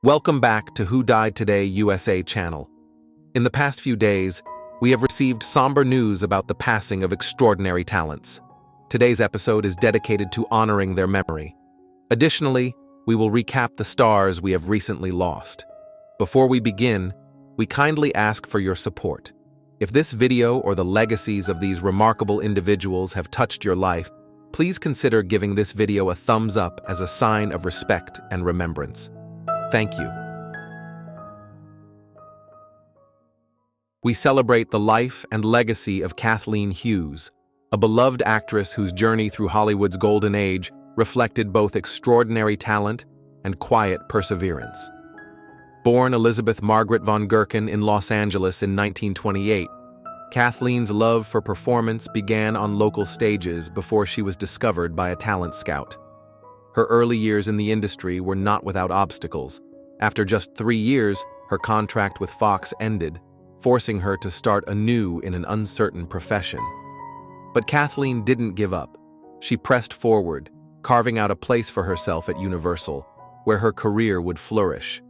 Welcome back to Who Died Today USA channel. In the past few days, we have received somber news about the passing of extraordinary talents. Today's episode is dedicated to honoring their memory. Additionally, we will recap the stars we have recently lost. Before we begin, we kindly ask for your support. If this video or the legacies of these remarkable individuals have touched your life, please consider giving this video a thumbs up as a sign of respect and remembrance. Thank you. We celebrate the life and legacy of Kathleen Hughes, a beloved actress whose journey through Hollywood's golden age reflected both extraordinary talent and quiet perseverance. Born Elizabeth Margaret von Gerken in Los Angeles in 1928, Kathleen's love for performance began on local stages before she was discovered by a talent scout. Her early years in the industry were not without obstacles. After just 3 years, her contract with Fox ended, forcing her to start anew in an uncertain profession. But Kathleen didn't give up. She pressed forward, carving out a place for herself at Universal, where her career would flourish.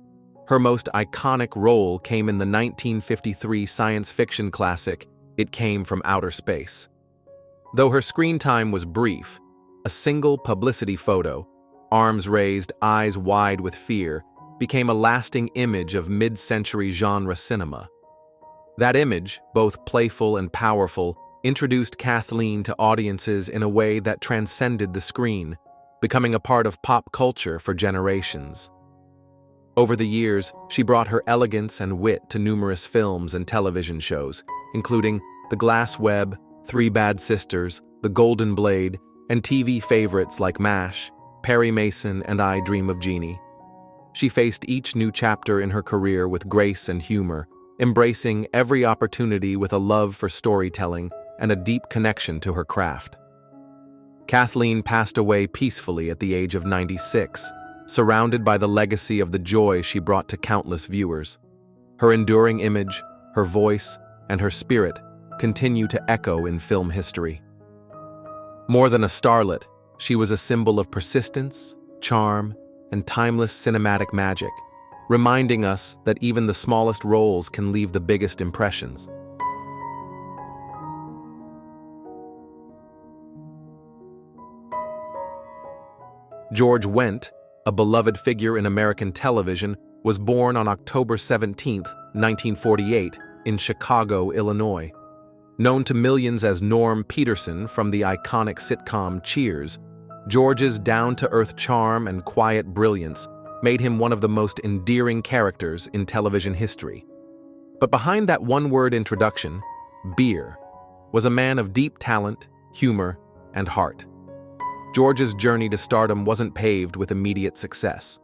Her most iconic role came in the 1953 science fiction classic, It Came from Outer Space. Though her screen time was brief, a single publicity photo, arms raised, eyes wide with fear, became a lasting image of mid-century genre cinema. That image, both playful and powerful, introduced Kathleen to audiences in a way that transcended the screen, becoming a part of pop culture for generations. Over the years, she brought her elegance and wit to numerous films and television shows, including The Glass Web, Three Bad Sisters, The Golden Blade, and TV favorites like MASH, Perry Mason, and I Dream of Jeannie. She faced each new chapter in her career with grace and humor, embracing every opportunity with a love for storytelling and a deep connection to her craft. Kathleen passed away peacefully at the age of 96, surrounded by the legacy of the joy she brought to countless viewers. Her enduring image, her voice, and her spirit continue to echo in film history. More than a starlet, she was a symbol of persistence, charm, and timeless cinematic magic, reminding us that even the smallest roles can leave the biggest impressions. George Wendt, a beloved figure in American television, was born on October 17, 1948, in Chicago, Illinois. Known to millions as Norm Peterson from the iconic sitcom Cheers, George's down-to-earth charm and quiet brilliance made him one of the most endearing characters in television history. But behind that one-word introduction, Beer, was a man of deep talent, humor, and heart. George's journey to stardom wasn't paved with immediate success.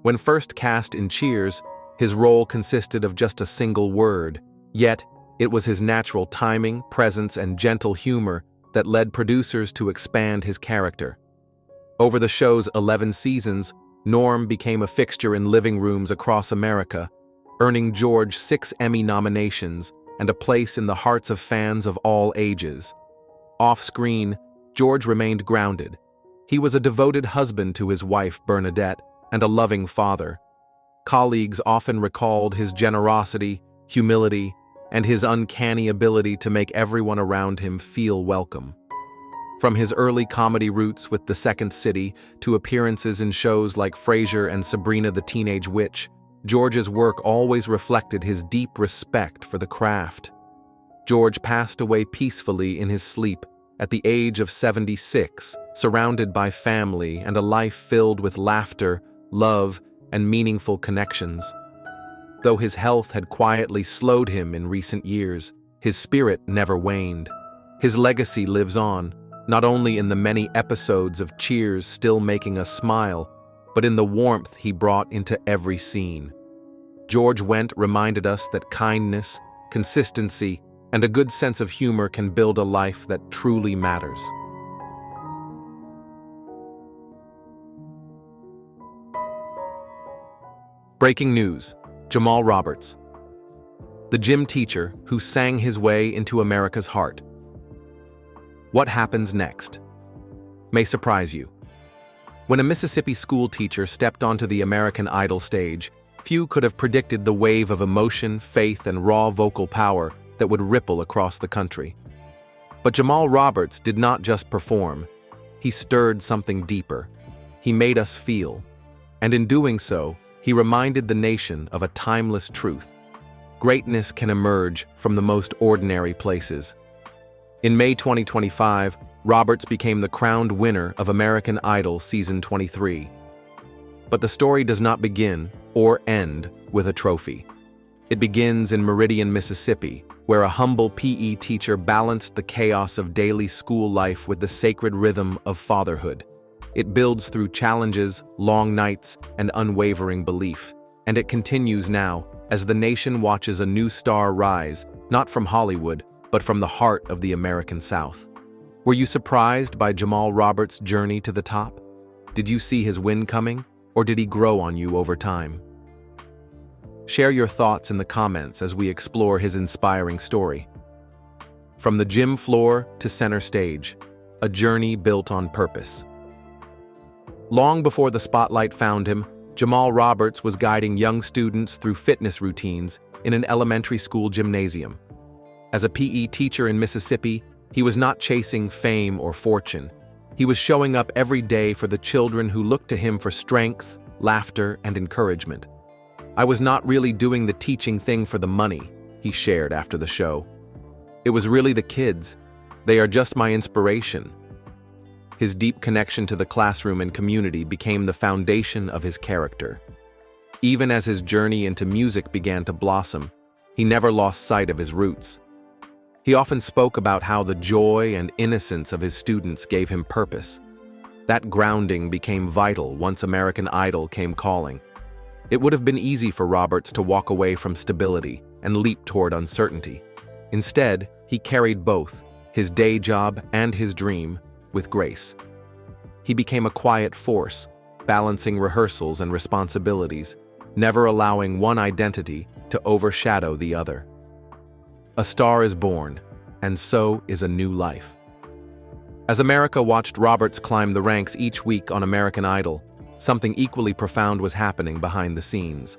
When first cast in Cheers, his role consisted of just a single word, yet it was his natural timing, presence, and gentle humor that led producers to expand his character. Over the show's 11 seasons, Norm became a fixture in living rooms across America, earning George 6 Emmy nominations and a place in the hearts of fans of all ages. Off-screen, George remained grounded. He was a devoted husband to his wife, Bernadette, and a loving father. Colleagues often recalled his generosity, humility, and his uncanny ability to make everyone around him feel welcome. From his early comedy roots with The Second City to appearances in shows like Frasier and Sabrina the Teenage Witch, George's work always reflected his deep respect for the craft. George passed away peacefully in his sleep at the age of 76, surrounded by family and a life filled with laughter, love, and meaningful connections. Though his health had quietly slowed him in recent years, his spirit never waned. His legacy lives on, not only in the many episodes of Cheers still making us smile, but in the warmth he brought into every scene. George Wendt reminded us that kindness, consistency, and a good sense of humor can build a life that truly matters. Breaking news: Jamal Roberts, the gym teacher who sang his way into America's heart. What happens next may surprise you. When a Mississippi school teacher stepped onto the American Idol stage, Few could have predicted the wave of emotion, faith, and raw vocal power that would ripple across the country. But Jamal Roberts did not just perform. He stirred something deeper. He made us feel. And in doing so, he reminded the nation of a timeless truth. Greatness can emerge from the most ordinary places. In May 2025, Roberts became the crowned winner of American Idol Season 23. But the story does not begin or end with a trophy. It begins in Meridian, Mississippi, where a humble PE teacher balanced the chaos of daily school life with the sacred rhythm of fatherhood. It builds through challenges, long nights, and unwavering belief. And it continues now, as the nation watches a new star rise, not from Hollywood, but from the heart of the American South. Were you surprised by Jamal Roberts' journey to the top? Did you see his win coming, or did he grow on you over time? Share your thoughts in the comments as we explore his inspiring story. From the gym floor to center stage, a journey built on purpose. Long before the spotlight found him, Jamal Roberts was guiding young students through fitness routines in an elementary school gymnasium. As a PE teacher in Mississippi, he was not chasing fame or fortune. He was showing up every day for the children who looked to him for strength, laughter, and encouragement. "I was not really doing the teaching thing for the money," he shared after the show. "It was really the kids. They are just my inspiration." His deep connection to the classroom and community became the foundation of his character. Even as his journey into music began to blossom, he never lost sight of his roots. He often spoke about how the joy and innocence of his students gave him purpose. That grounding became vital once American Idol came calling. It would have been easy for Roberts to walk away from stability and leap toward uncertainty. Instead, he carried both, his day job and his dream, with grace. He became a quiet force, balancing rehearsals and responsibilities, never allowing one identity to overshadow the other. A star is born, and so is a new life. As America watched Roberts climb the ranks each week on American Idol, something equally profound was happening behind the scenes.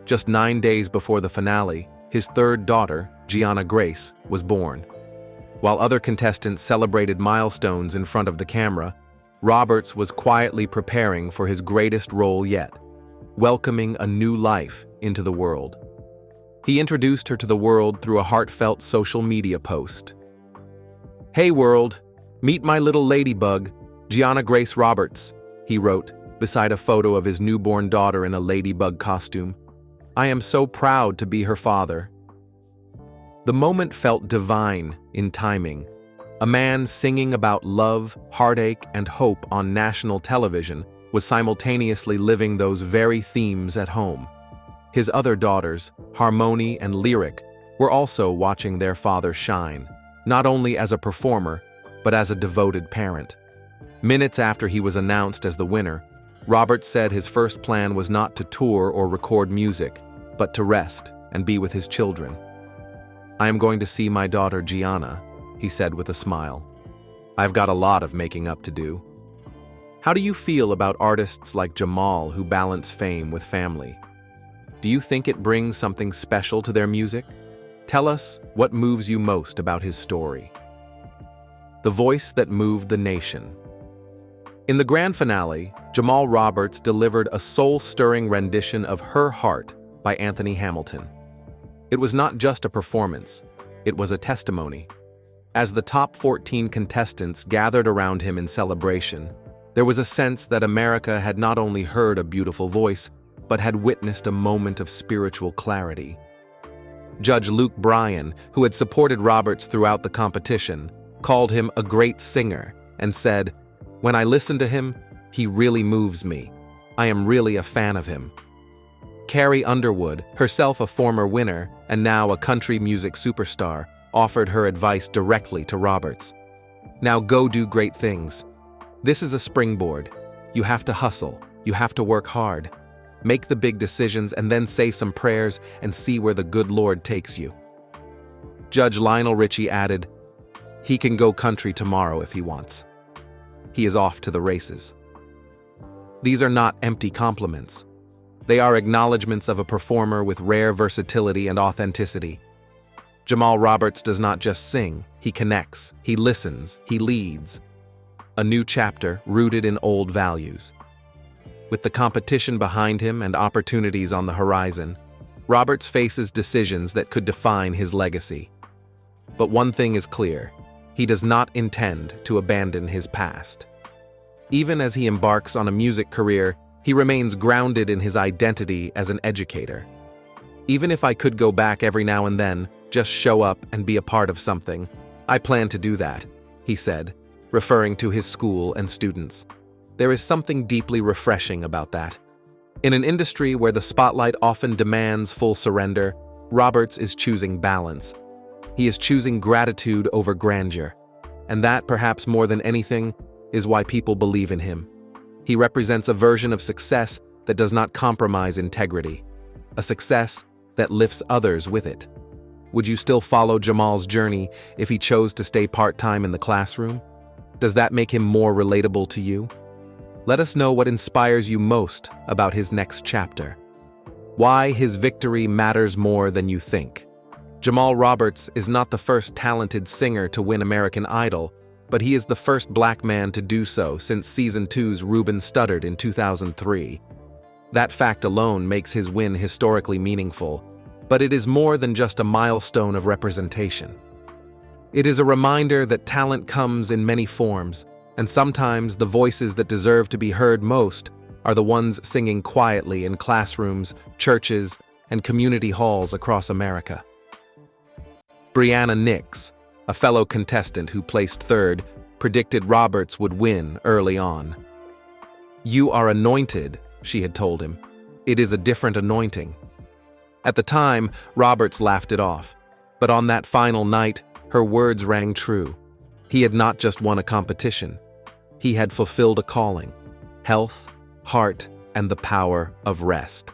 Just 9 days before the finale, his third daughter, Gianna Grace, was born. While other contestants celebrated milestones in front of the camera, Roberts was quietly preparing for his greatest role yet, welcoming a new life into the world. He introduced her to the world through a heartfelt social media post. "Hey world, meet my little ladybug, Gianna Grace Roberts," he wrote, beside a photo of his newborn daughter in a ladybug costume. "I am so proud to be her father." The moment felt divine in timing. A man singing about love, heartache, and hope on national television was simultaneously living those very themes at home. His other daughters, Harmony and Lyric, were also watching their father shine, not only as a performer, but as a devoted parent. Minutes after he was announced as the winner, Roberts said his first plan was not to tour or record music, but to rest and be with his children. "I am going to see my daughter Gianna," he said with a smile. "I've got a lot of making up to do." How do you feel about artists like Jamal who balance fame with family? Do you think it brings something special to their music? Tell us what moves you most about his story. The voice that moved the nation. In the grand finale, Jamal Roberts delivered a soul-stirring rendition of Her Heart by Anthony Hamilton. It was not just a performance, it was a testimony. As the top 14 contestants gathered around him in celebration, there was a sense that America had not only heard a beautiful voice, but had witnessed a moment of spiritual clarity. Judge Luke Bryan, who had supported Roberts throughout the competition, called him a great singer and said, "When I listen to him, he really moves me. I am really a fan of him." Carrie Underwood, herself a former winner and now a country music superstar, offered her advice directly to Roberts. "Now go do great things. This is a springboard. You have to hustle. You have to work hard. Make the big decisions and then say some prayers and see where the good Lord takes you." Judge Lionel Richie added, "He can go country tomorrow if he wants. He is off to the races." These are not empty compliments. They are acknowledgments of a performer with rare versatility and authenticity. Jamal Roberts does not just sing, he connects, he listens, he leads. A new chapter rooted in old values. With the competition behind him and opportunities on the horizon, Roberts faces decisions that could define his legacy. But one thing is clear, he does not intend to abandon his past. Even as he embarks on a music career, he remains grounded in his identity as an educator. Even if I could go back every now and then, just show up and be a part of something, I plan to do that, he said, referring to his school and students. There is something deeply refreshing about that. In an industry where the spotlight often demands full surrender, Roberts is choosing balance. He is choosing gratitude over grandeur. And that, perhaps more than anything, is why people believe in him. He represents a version of success that does not compromise integrity, a success that lifts others with it. Would you still follow Jamal's journey if he chose to stay part-time in the classroom? Does that make him more relatable to you? Let us know what inspires you most about his next chapter. Why his victory matters more than you think. Jamal Roberts is not the first talented singer to win American Idol, but he is the first black man to do so since Season 2's Ruben Studdard in 2003. That fact alone makes his win historically meaningful, but it is more than just a milestone of representation. It is a reminder that talent comes in many forms, and sometimes the voices that deserve to be heard most are the ones singing quietly in classrooms, churches, and community halls across America. Brianna Nix, a fellow contestant who placed third, predicted Roberts would win early on. "You are anointed," she had told him. "It is a different anointing." At the time, Roberts laughed it off, but on that final night, her words rang true. He had not just won a competition. He had fulfilled a calling: health, heart, and the power of rest.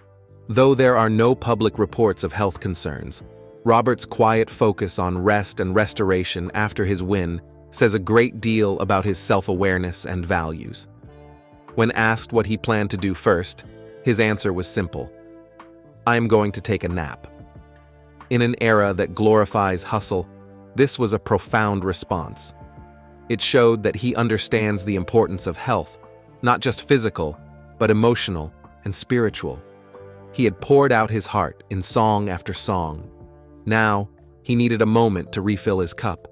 Though there are no public reports of health concerns, Roberts' quiet focus on rest and restoration after his win says a great deal about his self-awareness and values. When asked what he planned to do first, his answer was simple: "I am going to take a nap." In an era that glorifies hustle, this was a profound response. It showed that he understands the importance of health, not just physical, but emotional and spiritual. He had poured out his heart in song after song. Now, he needed a moment to refill his cup.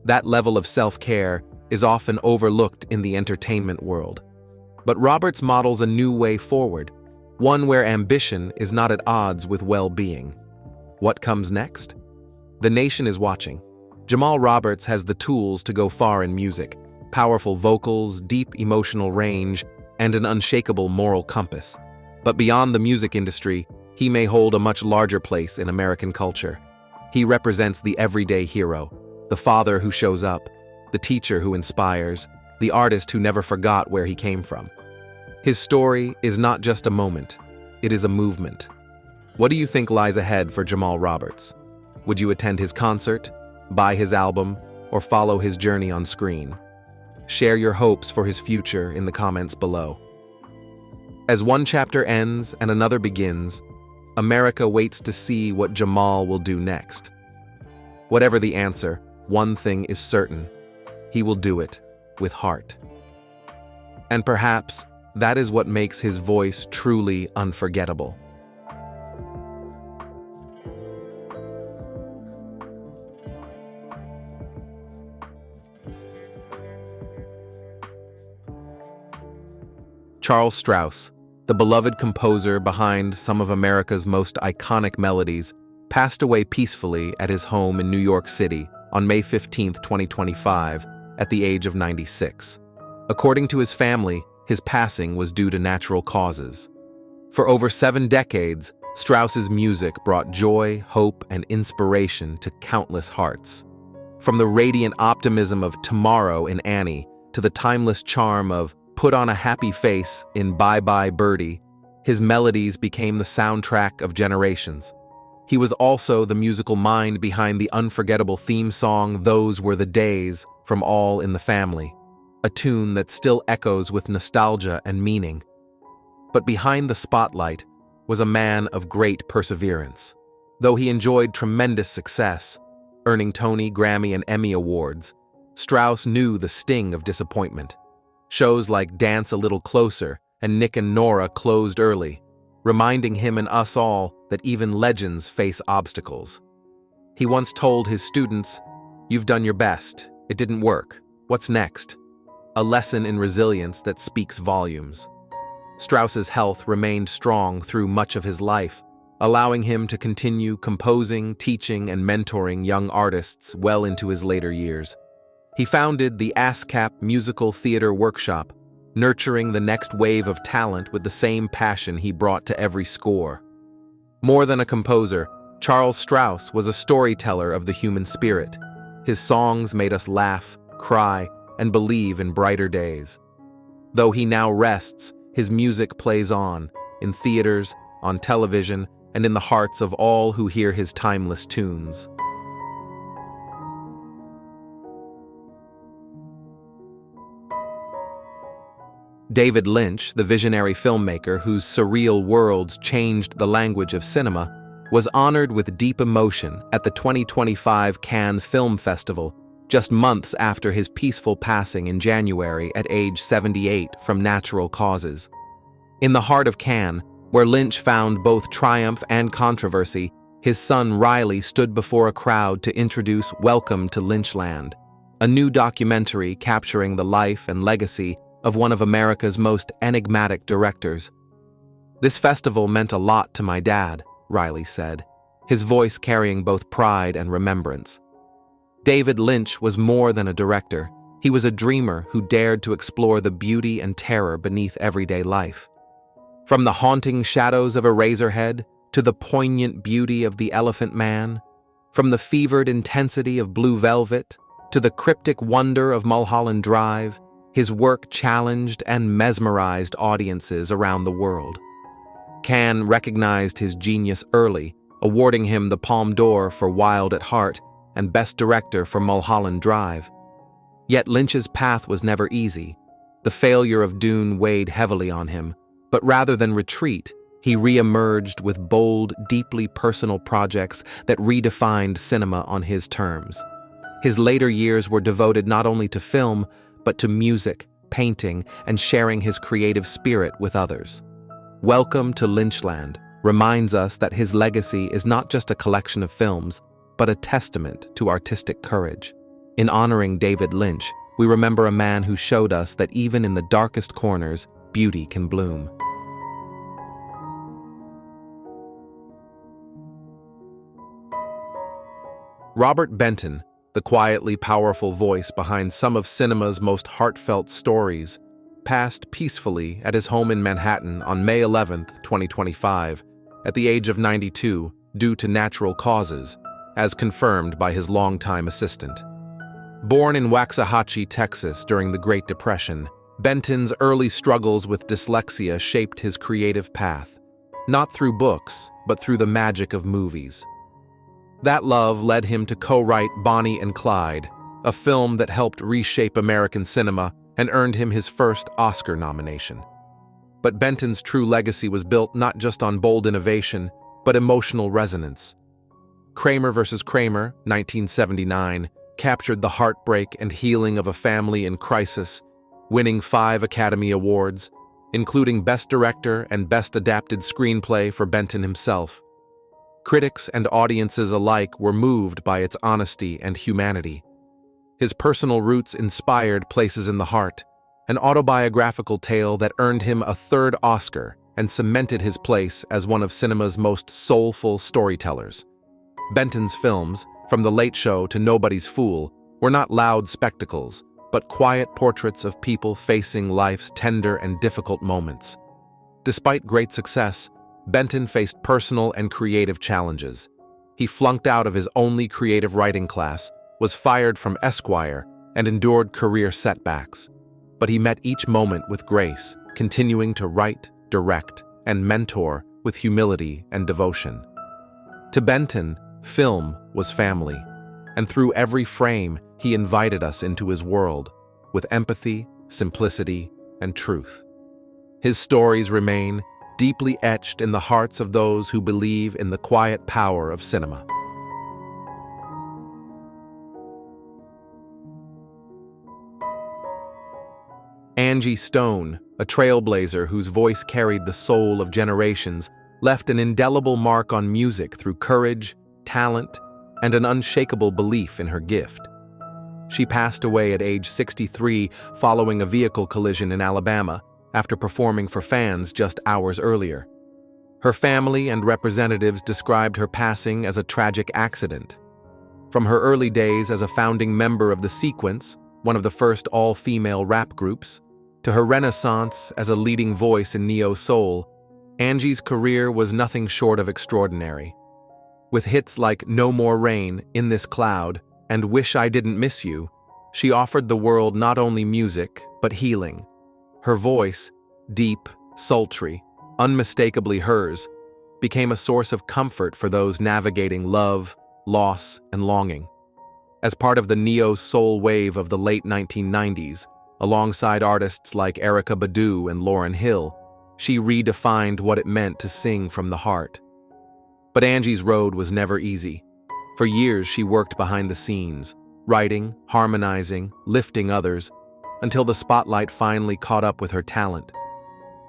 That level of self-care is often overlooked in the entertainment world. But Roberts models a new way forward, one where ambition is not at odds with well-being. What comes next? The nation is watching. Jamal Roberts has the tools to go far in music: powerful vocals, deep emotional range, and an unshakable moral compass. But beyond the music industry, he may hold a much larger place in American culture. He represents the everyday hero, the father who shows up, the teacher who inspires, the artist who never forgot where he came from. His story is not just a moment, it is a movement. What do you think lies ahead for Jamal Roberts? Would you attend his concert, buy his album, or follow his journey on screen? Share your hopes for his future in the comments below. As one chapter ends and another begins, America waits to see what Jamal will do next. Whatever the answer, one thing is certain: he will do it with heart. And perhaps that is what makes his voice truly unforgettable. Charles Strouse, the beloved composer behind some of America's most iconic melodies, passed away peacefully at his home in New York City on May 15, 2025, at the age of 96. According to his family, his passing was due to natural causes. For over 7 decades, Strauss's music brought joy, hope, and inspiration to countless hearts. From the radiant optimism of Tomorrow in Annie to the timeless charm of Put on a Happy Face in Bye Bye Birdie, his melodies became the soundtrack of generations. He was also the musical mind behind the unforgettable theme song Those Were the Days from All in the Family, a tune that still echoes with nostalgia and meaning. But behind the spotlight, was a man of great perseverance. Though he enjoyed tremendous success, earning Tony, Grammy, and Emmy awards, Strouse knew the sting of disappointment. Shows like Dance a Little Closer and Nick and Nora closed early, reminding him and us all that even legends face obstacles. He once told his students, "You've done your best. It didn't work. What's next?" A lesson in resilience that speaks volumes. Strouse's health remained strong through much of his life, allowing him to continue composing, teaching, and mentoring young artists well into his later years. He founded the ASCAP Musical Theater Workshop, nurturing the next wave of talent with the same passion he brought to every score. More than a composer, Charles Strouse was a storyteller of the human spirit. His songs made us laugh, cry, and believe in brighter days. Though he now rests, his music plays on, in theaters, on television, and in the hearts of all who hear his timeless tunes. David Lynch, the visionary filmmaker whose surreal worlds changed the language of cinema, was honored with deep emotion at the 2025 Cannes Film Festival, just months after his peaceful passing in January at age 78 from natural causes. In the heart of Cannes, where Lynch found both triumph and controversy, his son Riley stood before a crowd to introduce Welcome to Lynchland, a new documentary capturing the life and legacy of one of America's most enigmatic directors. "This festival meant a lot to my dad," Riley said, his voice carrying both pride and remembrance. David Lynch was more than a director. He was a dreamer who dared to explore the beauty and terror beneath everyday life. From the haunting shadows of Eraserhead to the poignant beauty of The Elephant Man, from the fevered intensity of Blue Velvet to the cryptic wonder of Mulholland Drive, his work challenged and mesmerized audiences around the world. Cannes recognized his genius early, awarding him the Palme d'Or for Wild at Heart and Best Director for Mulholland Drive. Yet Lynch's path was never easy. The failure of Dune weighed heavily on him, but rather than retreat, he re-emerged with bold, deeply personal projects that redefined cinema on his terms. His later years were devoted not only to film, but to music, painting, and sharing his creative spirit with others. Welcome to Lynchland reminds us that his legacy is not just a collection of films, but a testament to artistic courage. In honoring David Lynch, we remember a man who showed us that even in the darkest corners, beauty can bloom. Robert Benton, the quietly powerful voice behind some of cinema's most heartfelt stories, passed peacefully at his home in Manhattan on May 11, 2025, at the age of 92 due to natural causes, as confirmed by his longtime assistant. Born in Waxahachie, Texas during the Great Depression, Benton's early struggles with dyslexia shaped his creative path, not through books, but through the magic of movies. That love led him to co-write Bonnie and Clyde, a film that helped reshape American cinema and earned him his first Oscar nomination. But Benton's true legacy was built not just on bold innovation, but emotional resonance. Kramer vs. Kramer, 1979, captured the heartbreak and healing of a family in crisis, winning 5 Academy Awards, including Best Director and Best Adapted Screenplay for Benton himself. Critics and audiences alike were moved by its honesty and humanity. His personal roots inspired Places in the Heart, an autobiographical tale that earned him a 3rd Oscar and cemented his place as one of cinema's most soulful storytellers. Benton's films, from The Late Show to Nobody's Fool, were not loud spectacles, but quiet portraits of people facing life's tender and difficult moments. Despite great success, Benton faced personal and creative challenges. He flunked out of his only creative writing class, was fired from Esquire, and endured career setbacks. But he met each moment with grace, continuing to write, direct, and mentor with humility and devotion. To Benton, film was family, and through every frame, he invited us into his world with empathy, simplicity, and truth. His stories remain deeply etched in the hearts of those who believe in the quiet power of cinema. Angie Stone, a trailblazer whose voice carried the soul of generations, left an indelible mark on music through courage, talent, and an unshakable belief in her gift. She passed away at age 63 following a vehicle collision in Alabama after performing for fans just hours earlier. Her family and representatives described her passing as a tragic accident. From her early days as a founding member of The Sequence, one of the first all-female rap groups, to her renaissance as a leading voice in neo-soul, Angie's career was nothing short of extraordinary. With hits like No More Rain, In This Cloud, and Wish I Didn't Miss You, she offered the world not only music, but healing. Her voice, deep, sultry, unmistakably hers, became a source of comfort for those navigating love, loss, and longing. As part of the neo-soul wave of the late 1990s, alongside artists like Erykah Badu and Lauryn Hill, she redefined what it meant to sing from the heart. But Angie's road was never easy. For years she worked behind the scenes, writing, harmonizing, lifting others, until the spotlight finally caught up with her talent.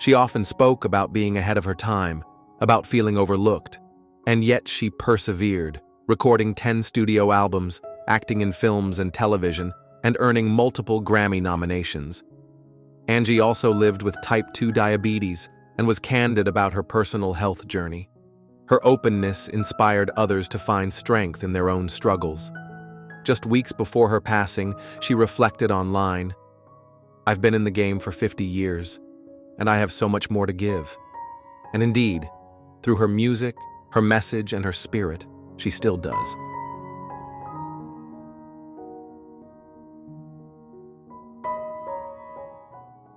She often spoke about being ahead of her time, about feeling overlooked, and yet she persevered, recording 10 studio albums, acting in films and television, and earning multiple Grammy nominations. Angie also lived with type 2 diabetes and was candid about her personal health journey. Her openness inspired others to find strength in their own struggles. Just weeks before her passing, she reflected online, "I've been in the game for 50 years, and I have so much more to give." And indeed, through her music, her message, and her spirit, she still does.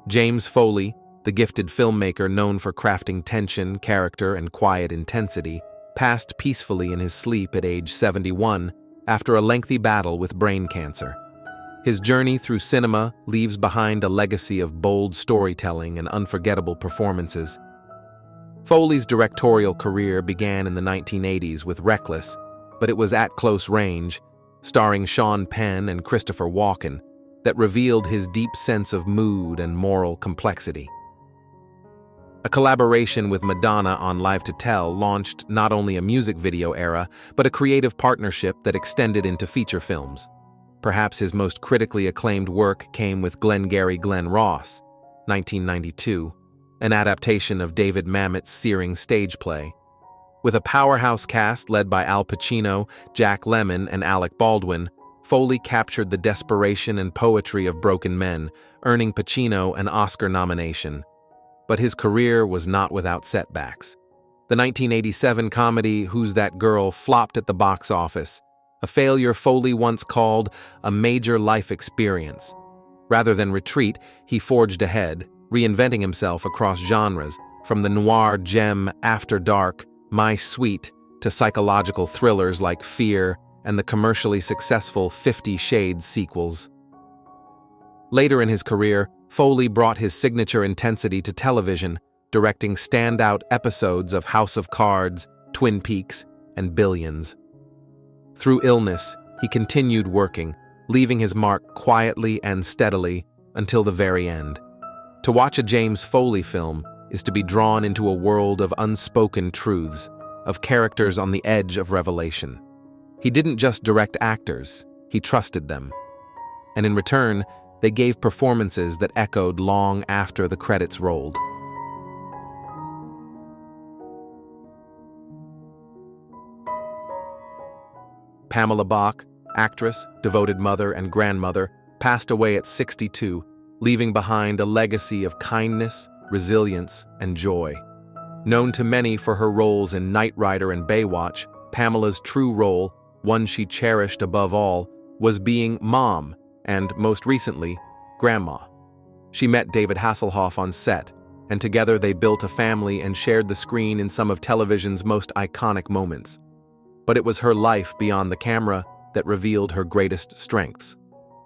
James Foley, the gifted filmmaker known for crafting tension, character, and quiet intensity, passed peacefully in his sleep at age 71 after a lengthy battle with brain cancer. His journey through cinema leaves behind a legacy of bold storytelling and unforgettable performances. Foley's directorial career began in the 1980s with Reckless, but it was At Close Range, starring Sean Penn and Christopher Walken, that revealed his deep sense of mood and moral complexity. A collaboration with Madonna on Live to Tell launched not only a music video era, but a creative partnership that extended into feature films. Perhaps his most critically acclaimed work came with Glengarry Glen Ross, 1992, an adaptation of David Mamet's searing stage play. With a powerhouse cast led by Al Pacino, Jack Lemmon, and Alec Baldwin, Foley captured the desperation and poetry of broken men, earning Pacino an Oscar nomination. But his career was not without setbacks. The 1987 comedy Who's That Girl flopped at the box office, a failure Foley once called a major life experience. Rather than retreat, he forged ahead, reinventing himself across genres, from the noir gem After Dark, My Sweet, to psychological thrillers like Fear and the commercially successful 50 Shades sequels. Later in his career, Foley brought his signature intensity to television, directing standout episodes of House of Cards, Twin Peaks, and Billions. Through illness, he continued working, leaving his mark quietly and steadily until the very end. To watch a James Foley film is to be drawn into a world of unspoken truths, of characters on the edge of revelation. He didn't just direct actors, he trusted them. And in return, they gave performances that echoed long after the credits rolled. Pamela Bach, actress, devoted mother, and grandmother, passed away at 62, leaving behind a legacy of kindness, resilience, and joy. Known to many for her roles in Knight Rider and Baywatch, Pamela's true role, one she cherished above all, was being mom and, most recently, grandma. She met David Hasselhoff on set, and together they built a family and shared the screen in some of television's most iconic moments. But it was her life beyond the camera that revealed her greatest strengths.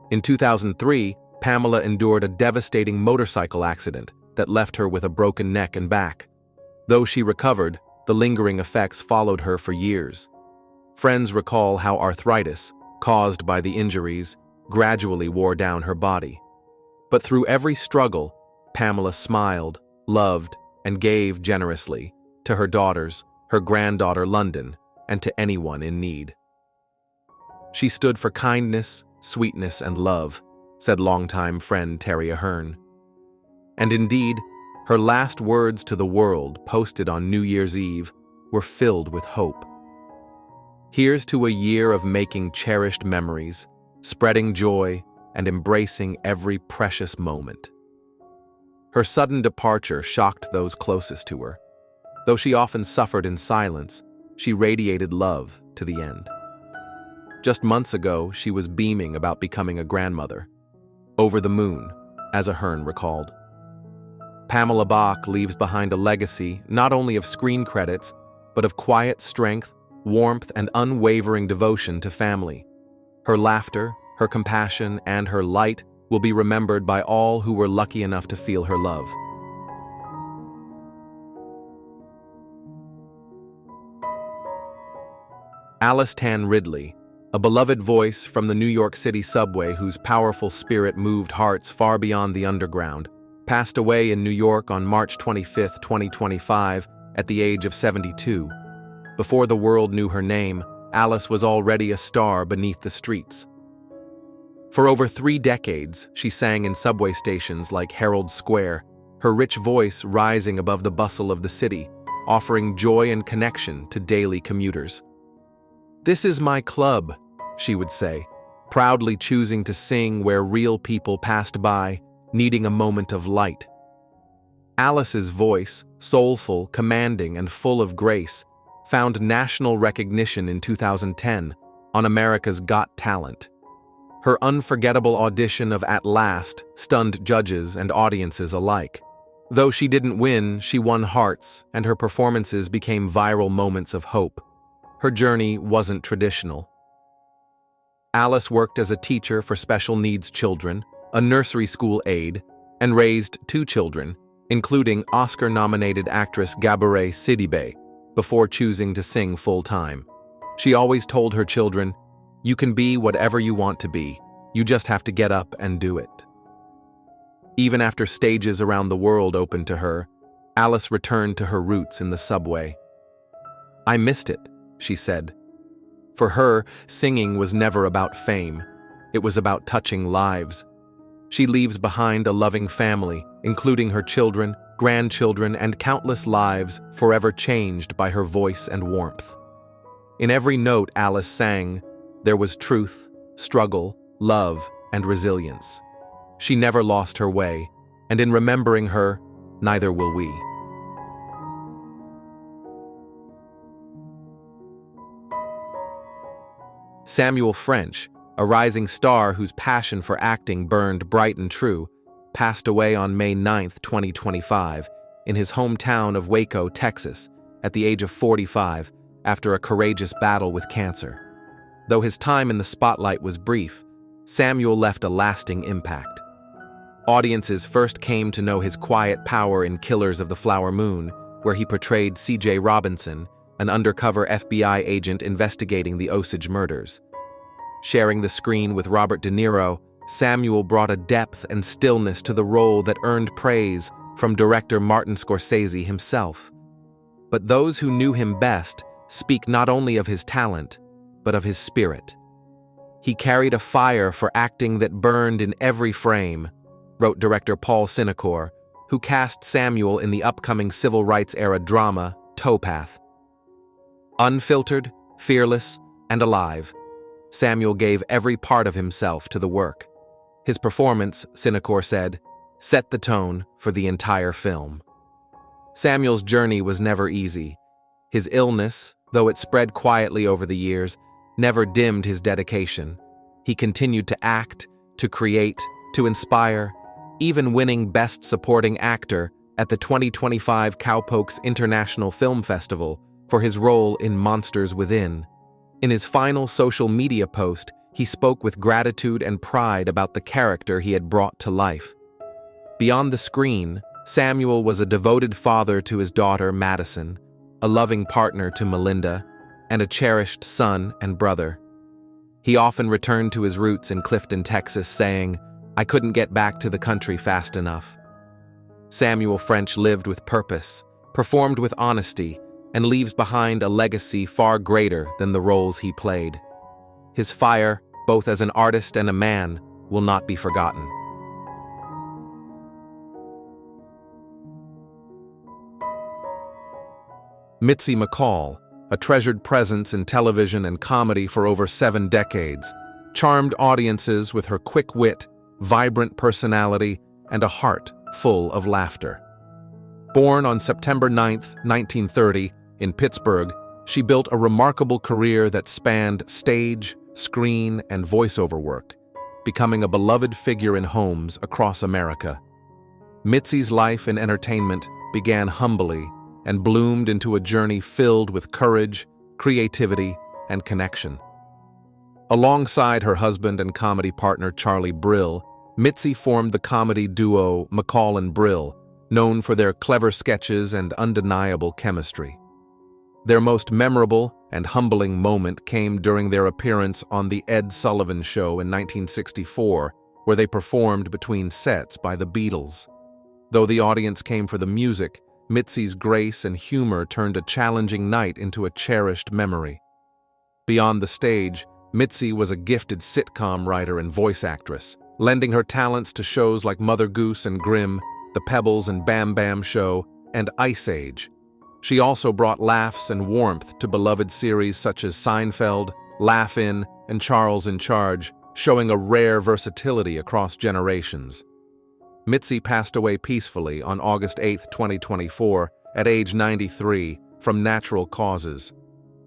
In 2003, Pamela endured a devastating motorcycle accident that left her with a broken neck and back. Though she recovered, the lingering effects followed her for years. Friends recall how arthritis, caused by the injuries, gradually wore down her body. But through every struggle, Pamela smiled, loved, and gave generously to her daughters, her granddaughter London, and to anyone in need. She stood for kindness, sweetness, and love, said longtime friend Terry Ahern. And indeed, her last words to the world, posted on New Year's Eve, were filled with hope. Here's to a year of making cherished memories, spreading joy, and embracing every precious moment. Her sudden departure shocked those closest to her. Though she often suffered in silence, she radiated love to the end. Just months ago, she was beaming about becoming a grandmother. Over the moon, as Ahern recalled. Pamela Bach leaves behind a legacy not only of screen credits, but of quiet strength, warmth, and unwavering devotion to family. Her laughter, her compassion, and her light will be remembered by all who were lucky enough to feel her love. Alice Tan Ridley, a beloved voice from the New York City subway whose powerful spirit moved hearts far beyond the underground, passed away in New York on March 25, 2025, at the age of 72. Before the world knew her name, Alice was already a star beneath the streets. For over 3 decades, she sang in subway stations like Herald Square, her rich voice rising above the bustle of the city, offering joy and connection to daily commuters. "This is my club," she would say, proudly choosing to sing where real people passed by, needing a moment of light. Alice's voice, soulful, commanding, and full of grace, found national recognition in 2010 on America's Got Talent. Her unforgettable audition of At Last stunned judges and audiences alike. Though she didn't win, she won hearts, and her performances became viral moments of hope. Her journey wasn't traditional. Alice worked as a teacher for special needs children, a nursery school aide, and raised 2 children, including Oscar-nominated actress Gabourey Sidibe, before choosing to sing full-time. She always told her children, "You can be whatever you want to be. You just have to get up and do it." Even after stages around the world opened to her, Alice returned to her roots in the subway. "I missed it," she said. For her, singing was never about fame. It was about touching lives. She leaves behind a loving family, including her children, grandchildren, and countless lives forever changed by her voice and warmth. In every note Alice sang, there was truth, struggle, love, and resilience. She never lost her way, and in remembering her, neither will we. Samuel French, a rising star whose passion for acting burned bright and true, passed away on May 9, 2025, in his hometown of Waco, Texas, at the age of 45, after a courageous battle with cancer. Though his time in the spotlight was brief, Samuel left a lasting impact. Audiences first came to know his quiet power in Killers of the Flower Moon, where he portrayed C.J. Robinson, an undercover FBI agent investigating the Osage murders. Sharing the screen with Robert De Niro, Samuel brought a depth and stillness to the role that earned praise from director Martin Scorsese himself. But those who knew him best speak not only of his talent, but of his spirit. He carried a fire for acting that burned in every frame, wrote director Paul Sinecor, who cast Samuel in the upcoming civil rights-era drama, Towpath. Unfiltered, fearless, and alive, Samuel gave every part of himself to the work. His performance, Sinecor said, set the tone for the entire film. Samuel's journey was never easy. His illness, though it spread quietly over the years, never dimmed his dedication. He continued to act, to create, to inspire, even winning Best Supporting Actor at the 2025 Cowpokes International Film Festival for his role in Monsters Within. In his final social media post, he spoke with gratitude and pride about the character he had brought to life. Beyond the screen, Samuel was a devoted father to his daughter, Madison, a loving partner to Melinda, and a cherished son and brother. He often returned to his roots in Clifton, Texas, saying, "I couldn't get back to the country fast enough." Samuel French lived with purpose, performed with honesty, and leaves behind a legacy far greater than the roles he played. His fire, both as an artist and a man, will not be forgotten. Mitzi McCall, a treasured presence in television and comedy for over 7 decades, charmed audiences with her quick wit, vibrant personality, and a heart full of laughter. Born on September 9, 1930, in Pittsburgh, she built a remarkable career that spanned stage, screen, and voiceover work, becoming a beloved figure in homes across America. Mitzi's life in entertainment began humbly and bloomed into a journey filled with courage, creativity, and connection. Alongside her husband and comedy partner Charlie Brill, Mitzi formed the comedy duo McCall and Brill, known for their clever sketches and undeniable chemistry. Their most memorable and humbling moment came during their appearance on The Ed Sullivan Show in 1964, where they performed between sets by the Beatles. Though the audience came for the music, Mitzi's grace and humor turned a challenging night into a cherished memory. Beyond the stage, Mitzi was a gifted sitcom writer and voice actress, lending her talents to shows like Mother Goose and Grimm, The Pebbles and Bam Bam Show, and Ice Age. She also brought laughs and warmth to beloved series such as Seinfeld, Laugh-In, and Charles in Charge, showing a rare versatility across generations. Mitzi passed away peacefully on August 8, 2024, at age 93, from natural causes.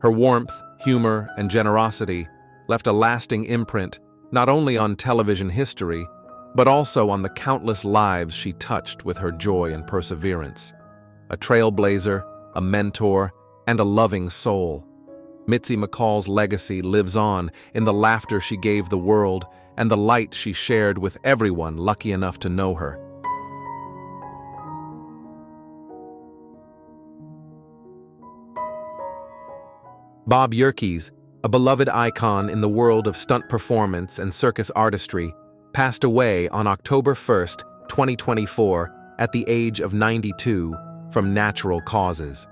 Her warmth, humor, and generosity left a lasting imprint not only on television history, but also on the countless lives she touched with her joy and perseverance. A trailblazer, a mentor, and a loving soul. Mitzi McCall's legacy lives on in the laughter she gave the world and the light she shared with everyone lucky enough to know her. Bob Yerkes, a beloved icon in the world of stunt performance and circus artistry, passed away on October 1, 2024, at the age of 92 from natural causes.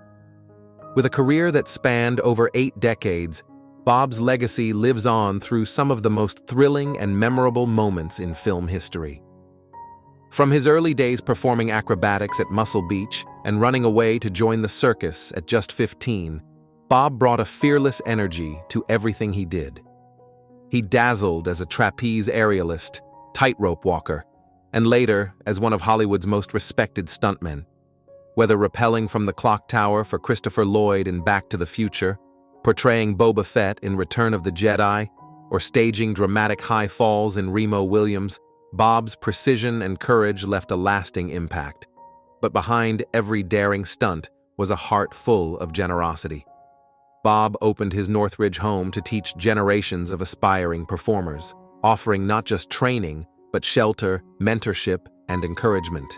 With a career that spanned over 8 decades, Bob's legacy lives on through some of the most thrilling and memorable moments in film history. From his early days performing acrobatics at Muscle Beach and running away to join the circus at just 15, Bob brought a fearless energy to everything he did. He dazzled as a trapeze aerialist, tightrope walker, and later as one of Hollywood's most respected stuntmen. Whether rappelling from the clock tower for Christopher Lloyd in Back to the Future, portraying Boba Fett in Return of the Jedi, or staging dramatic high falls in Remo Williams, Bob's precision and courage left a lasting impact. But behind every daring stunt was a heart full of generosity. Bob opened his Northridge home to teach generations of aspiring performers, offering not just training, but shelter, mentorship, and encouragement.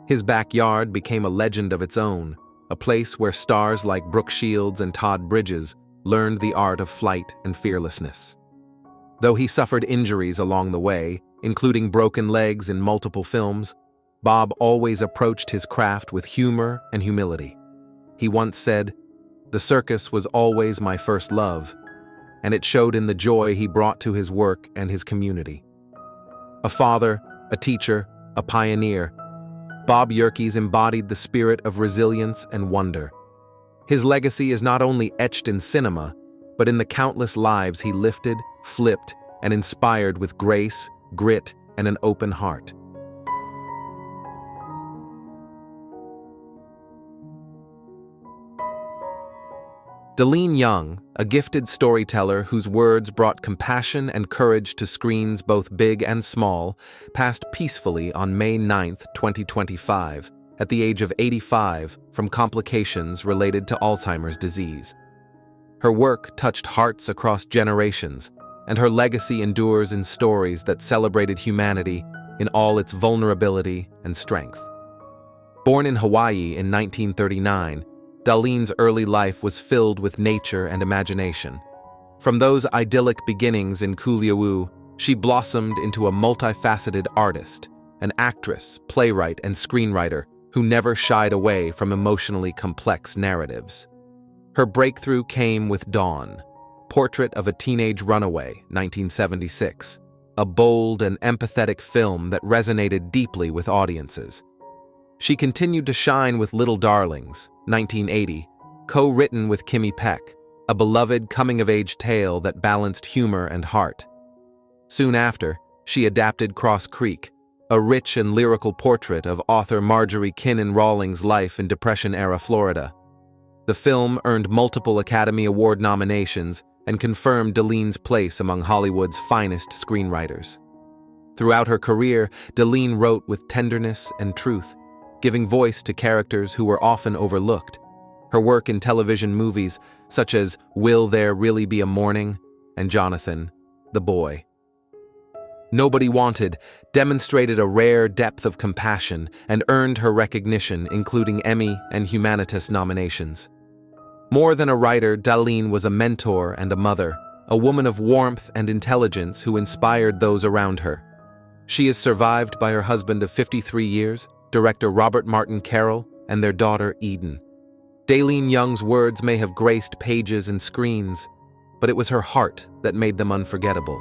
His backyard became a legend of its own, a place where stars like Brooke Shields and Todd Bridges learned the art of flight and fearlessness. Though he suffered injuries along the way, including broken legs in multiple films, Bob always approached his craft with humor and humility. He once said, "The circus was always my first love," and it showed in the joy he brought to his work and his community. A father, a teacher, a pioneer, Bob Yerkes embodied the spirit of resilience and wonder. His legacy is not only etched in cinema, but in the countless lives he lifted, flipped, and inspired with grace, grit, and an open heart. Dalene Young, a gifted storyteller whose words brought compassion and courage to screens both big and small, passed peacefully on May 9, 2025, at the age of 85 from complications related to Alzheimer's disease. Her work touched hearts across generations, and her legacy endures in stories that celebrated humanity in all its vulnerability and strength. Born in Hawaii in 1939, Dalene's early life was filled with nature and imagination. From those idyllic beginnings in Kuliu, she blossomed into a multifaceted artist, an actress, playwright, and screenwriter who never shied away from emotionally complex narratives. Her breakthrough came with Dawn, Portrait of a Teenage Runaway, 1976, a bold and empathetic film that resonated deeply with audiences. She continued to shine with Little Darlings, 1980, co-written with Kimmy Peck, a beloved coming-of-age tale that balanced humor and heart. Soon after, she adapted Cross Creek, a rich and lyrical portrait of author Marjorie Kinnan Rawlings' life in Depression-era Florida. The film earned multiple Academy Award nominations and confirmed Dalene's place among Hollywood's finest screenwriters. Throughout her career, Dalene wrote with tenderness and truth, giving voice to characters who were often overlooked. Her work in television movies, such as Will There Really Be a Morning and Jonathan, the Boy. Nobody Wanted demonstrated a rare depth of compassion and earned her recognition, including Emmy and Humanitas nominations. More than a writer, Dalene was a mentor and a mother, a woman of warmth and intelligence who inspired those around her. She is survived by her husband of 53 years, director Robert Martin Carroll, and their daughter Eden. Dalene Young's words may have graced pages and screens, but it was her heart that made them unforgettable.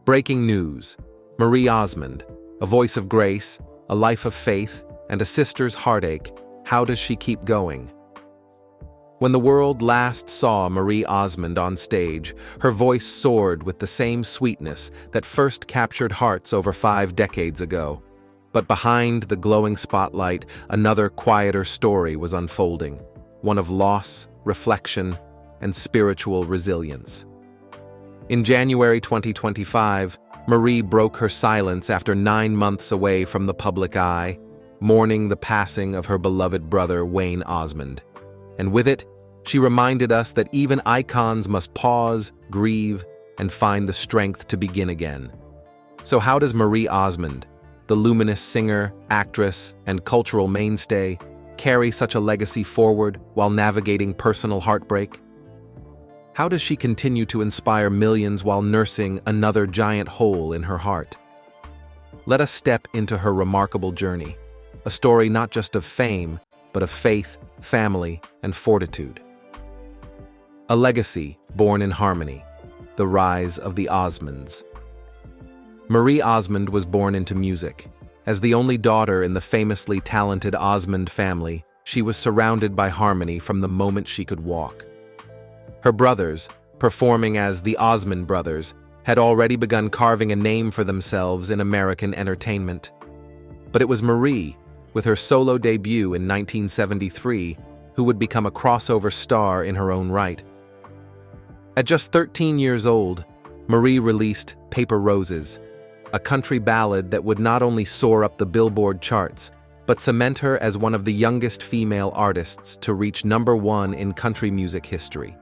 Breaking news: Marie Osmond, a voice of grace, a life of faith, and a sister's heartache. How does she keep going? When the world last saw Marie Osmond on stage, her voice soared with the same sweetness that first captured hearts over 5 decades ago. But behind the glowing spotlight, another quieter story was unfolding, one of loss, reflection, and spiritual resilience. In January 2025, Marie broke her silence after 9 months away from the public eye, mourning the passing of her beloved brother Wayne Osmond. And with it, she reminded us that even icons must pause, grieve, and find the strength to begin again. So how does Marie Osmond, the luminous singer, actress, and cultural mainstay, carry such a legacy forward while navigating personal heartbreak? How does she continue to inspire millions while nursing another giant hole in her heart? Let us step into her remarkable journey, a story not just of fame, but of faith, family, and fortitude. A legacy born in harmony, the rise of the Osmonds. Marie Osmond was born into music. As the only daughter in the famously talented Osmond family, she was surrounded by harmony from the moment she could walk. Her brothers, performing as the Osmond Brothers, had already begun carving a name for themselves in American entertainment. But it was Marie, with her solo debut in 1973, who would become a crossover star in her own right. At just 13 years old, Marie released Paper Roses, a country ballad that would not only soar up the Billboard charts, but cement her as one of the youngest female artists to reach #1 in country music history.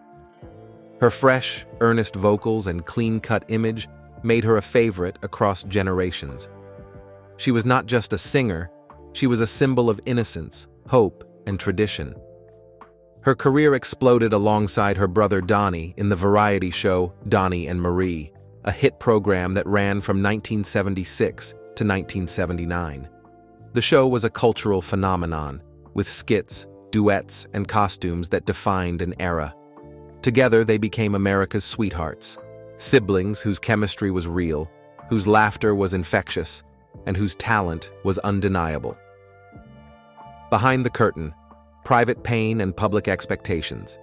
Her fresh, earnest vocals and clean-cut image made her a favorite across generations. She was not just a singer, she was a symbol of innocence, hope, and tradition. Her career exploded alongside her brother Donnie in the variety show Donnie and Marie, a hit program that ran from 1976 to 1979. The show was a cultural phenomenon, with skits, duets, and costumes that defined an era. Together, they became America's sweethearts, siblings whose chemistry was real, whose laughter was infectious, and whose talent was undeniable. Behind the curtain, private pain and public expectations.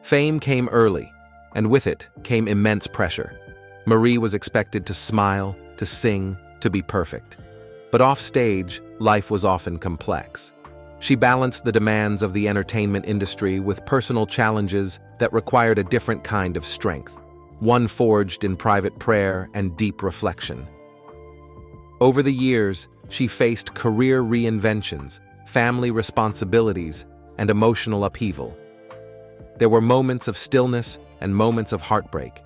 Fame came early, and with it came immense pressure. Marie was expected to smile, to sing, to be perfect. But off-stage, life was often complex. She balanced the demands of the entertainment industry with personal challenges that required a different kind of strength, one forged in private prayer and deep reflection. Over the years, she faced career reinventions, family responsibilities, and emotional upheaval. There were moments of stillness and moments of heartbreak,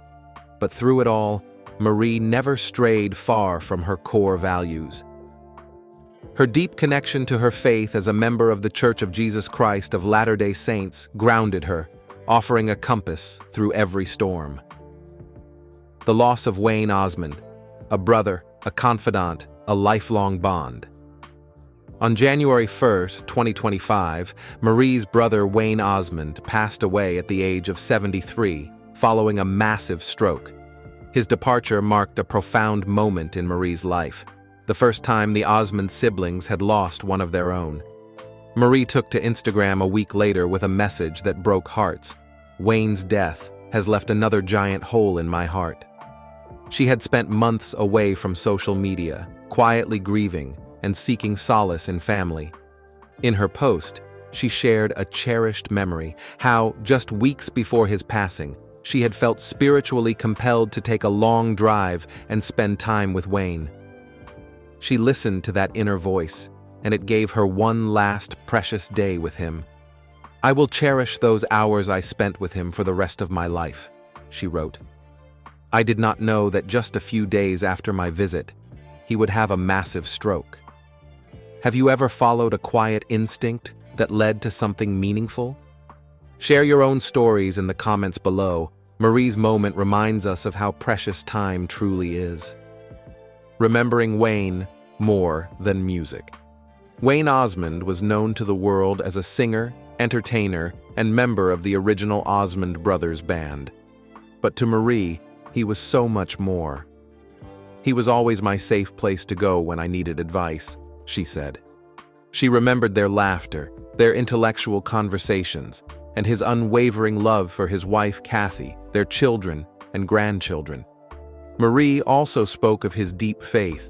but through it all, Marie never strayed far from her core values. Her deep connection to her faith as a member of the Church of Jesus Christ of Latter-day Saints grounded her, offering a compass through every storm. The loss of Wayne Osmond, a brother, a confidant, a lifelong bond. On January 1, 2025, Marie's brother Wayne Osmond passed away at the age of 73, following a massive stroke. His departure marked a profound moment in Marie's life, the first time the Osmond siblings had lost one of their own. Marie took to Instagram a week later with a message that broke hearts. "Wayne's death has left another giant hole in my heart." She had spent months away from social media, quietly grieving and seeking solace in family. In her post, she shared a cherished memory, how, just weeks before his passing, she had felt spiritually compelled to take a long drive and spend time with Wayne. She listened to that inner voice, and it gave her one last precious day with him. "I will cherish those hours I spent with him for the rest of my life," she wrote. "I did not know that just a few days after my visit, he would have a massive stroke." Have you ever followed a quiet instinct that led to something meaningful? Share your own stories in the comments below. Marie's moment reminds us of how precious time truly is. Remembering Wayne more than music. Wayne Osmond was known to the world as a singer, entertainer, and member of the original Osmond Brothers band. But to Marie, he was so much more. "He was always my safe place to go when I needed advice," she said. She remembered their laughter, their intellectual conversations, and his unwavering love for his wife Kathy, their children and grandchildren. Marie also spoke of his deep faith.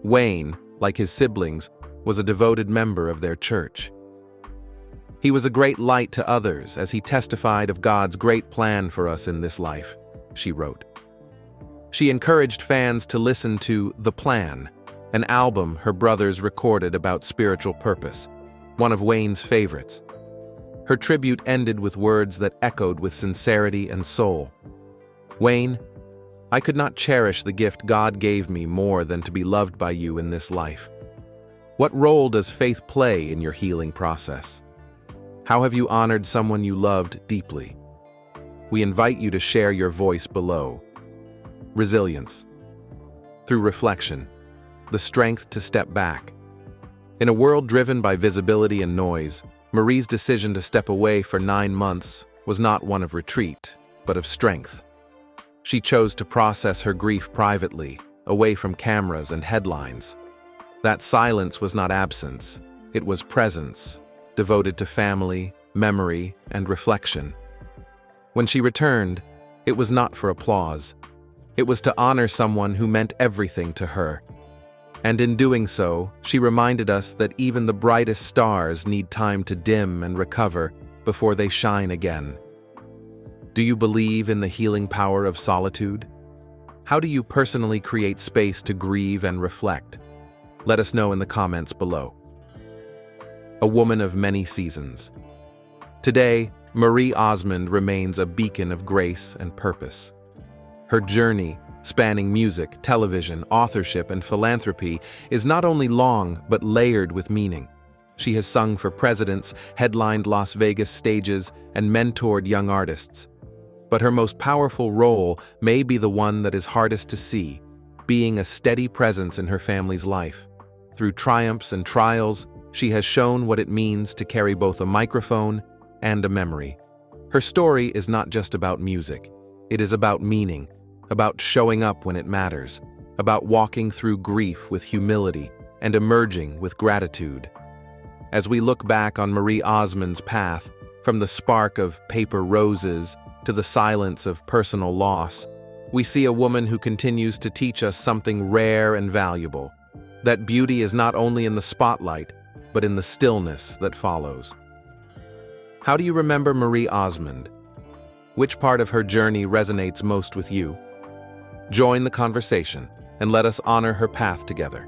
Wayne, like his siblings, was a devoted member of their church. "He was a great light to others as he testified of God's great plan for us in this life," she wrote. She encouraged fans to listen to The Plan, an album her brothers recorded about spiritual purpose, one of Wayne's favorites. Her tribute ended with words that echoed with sincerity and soul. "Wayne, I could not cherish the gift God gave me more than to be loved by you in this life. What role does faith play in your healing process? How have you honored someone you loved deeply?" We invite you to share your voice below. Resilience. Through reflection, the strength to step back. In a world driven by visibility and noise, Marie's decision to step away for 9 months was not one of retreat, but of strength. She chose to process her grief privately, away from cameras and headlines. That silence was not absence, it was presence, devoted to family, memory, and reflection. When she returned, it was not for applause. It was to honor someone who meant everything to her. And in doing so, she reminded us that even the brightest stars need time to dim and recover before they shine again. Do you believe in the healing power of solitude? How do you personally create space to grieve and reflect? Let us know in the comments below. A woman of many seasons. Today, Marie Osmond remains a beacon of grace and purpose. Her journey, spanning music, television, authorship, and philanthropy, is not only long but layered with meaning. She has sung for presidents, headlined Las Vegas stages, and mentored young artists. But her most powerful role may be the one that is hardest to see, being a steady presence in her family's life. Through triumphs and trials, she has shown what it means to carry both a microphone and a memory. Her story is not just about music. It is about meaning, about showing up when it matters, about walking through grief with humility and emerging with gratitude. As we look back on Marie Osmond's path, from the spark of Paper Roses to the silence of personal loss, we see a woman who continues to teach us something rare and valuable, that beauty is not only in the spotlight, but in the stillness that follows. How do you remember Marie Osmond? Which part of her journey resonates most with you? Join the conversation and let us honor her path together.